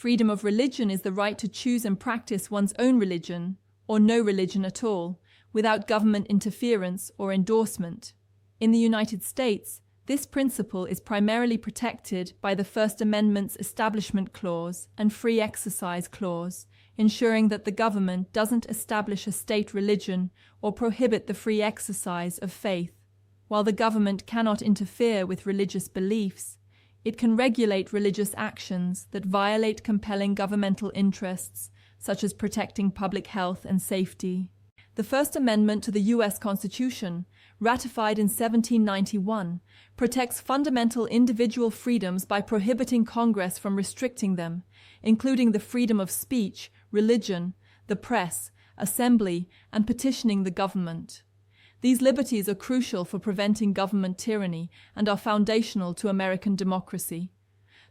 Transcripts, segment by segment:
Freedom of religion is the right to choose and practice one's own religion, or no religion at all, without government interference or endorsement. In the United States, this principle is primarily protected by the First Amendment's Establishment Clause and Free Exercise Clause, ensuring that the government doesn't establish a state religion or prohibit the free exercise of faith. While the government cannot interfere with religious beliefs, it can regulate religious actions that violate compelling governmental interests, such as protecting public health and safety. The First Amendment to the U.S. Constitution, ratified in 1791, protects fundamental individual freedoms by prohibiting Congress from restricting them, including the freedom of speech, religion, the press, assembly, and petitioning the government. These liberties are crucial for preventing government tyranny and are foundational to American democracy.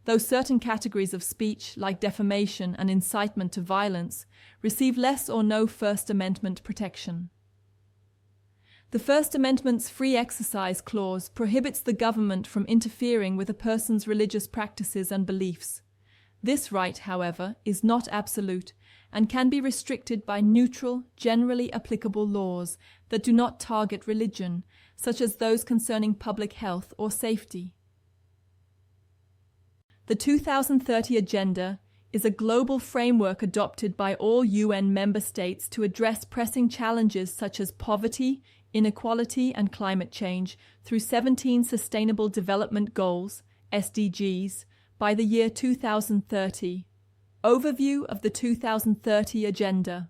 Though certain categories of speech, like defamation and incitement to violence, receive less or no First Amendment protection. The First Amendment's Free Exercise Clause prohibits the government from interfering with a person's religious practices and beliefs. This right, however, is not absolute and can be restricted by neutral, generally applicable laws that do not target religion, such as those concerning public health or safety. The 2030 Agenda is a global framework adopted by all UN member states to address pressing challenges such as poverty, inequality, and climate change through 17 Sustainable Development Goals, SDGs, by the year 2030. Overview of the 2030 Agenda.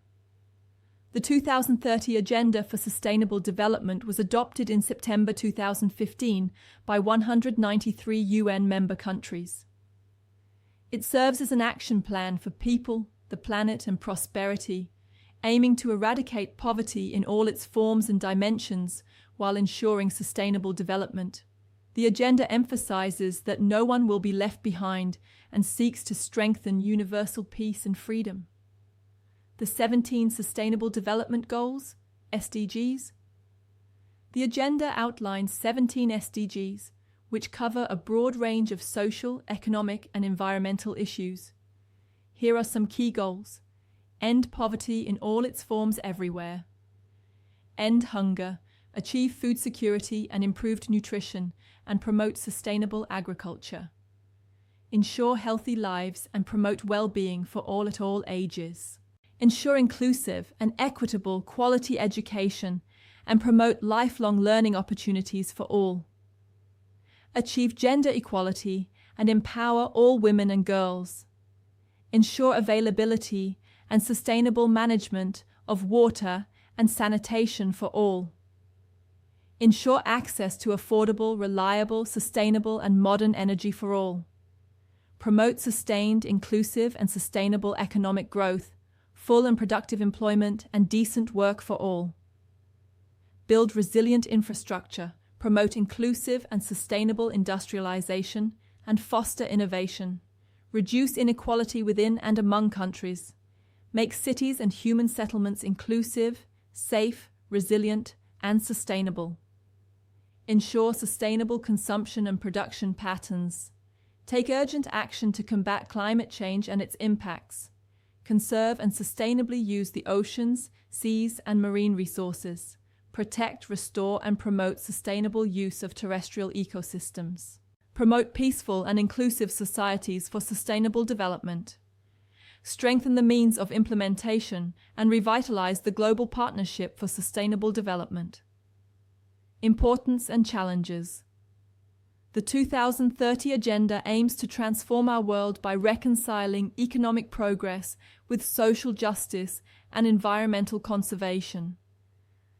The 2030 Agenda for Sustainable Development was adopted in September 2015 by 193 UN member countries. It serves as an action plan for people, the planet, and prosperity, aiming to eradicate poverty in all its forms and dimensions while ensuring sustainable development. The agenda emphasizes that no one will be left behind and seeks to strengthen universal peace and freedom. The 17 Sustainable Development Goals, SDGs. The agenda outlines 17 SDGs, which cover a broad range of social, economic, and environmental issues. Here are some key goals. End poverty in all its forms everywhere. End hunger, achieve food security and improved nutrition, and promote sustainable agriculture. Ensure healthy lives and promote well-being for all at all ages. Ensure inclusive and equitable quality education and promote lifelong learning opportunities for all. Achieve gender equality and empower all women and girls. Ensure availability and sustainable management of water and sanitation for all. Ensure access to affordable, reliable, sustainable, and modern energy for all. Promote sustained, inclusive, and sustainable economic growth, full and productive employment, and decent work for all. Build resilient infrastructure, promote inclusive and sustainable industrialization, and foster innovation. Reduce inequality within and among countries. Make cities and human settlements inclusive, safe, resilient, and sustainable. Ensure sustainable consumption and production patterns. Take urgent action to combat climate change and its impacts. Conserve and sustainably use the oceans, seas, and marine resources. Protect, restore, and promote sustainable use of terrestrial ecosystems. Promote peaceful and inclusive societies for sustainable development. Strengthen the means of implementation and revitalize the global partnership for sustainable development. Importance and challenges. The 2030 Agenda aims to transform our world by reconciling economic progress with social justice and environmental conservation.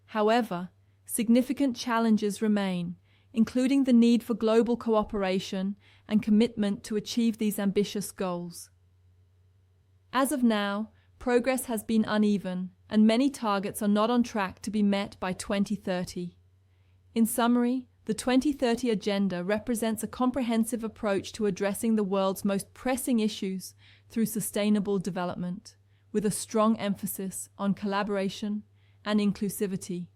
However, significant challenges remain, including the need for global cooperation and commitment to achieve these ambitious goals. As of now, progress has been uneven, and many targets are not on track to be met by 2030. In summary, the 2030 Agenda represents a comprehensive approach to addressing the world's most pressing issues through sustainable development, with a strong emphasis on collaboration and inclusivity.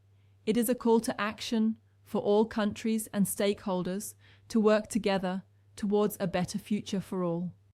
It is a call to action for all countries and stakeholders to work together towards a better future for all.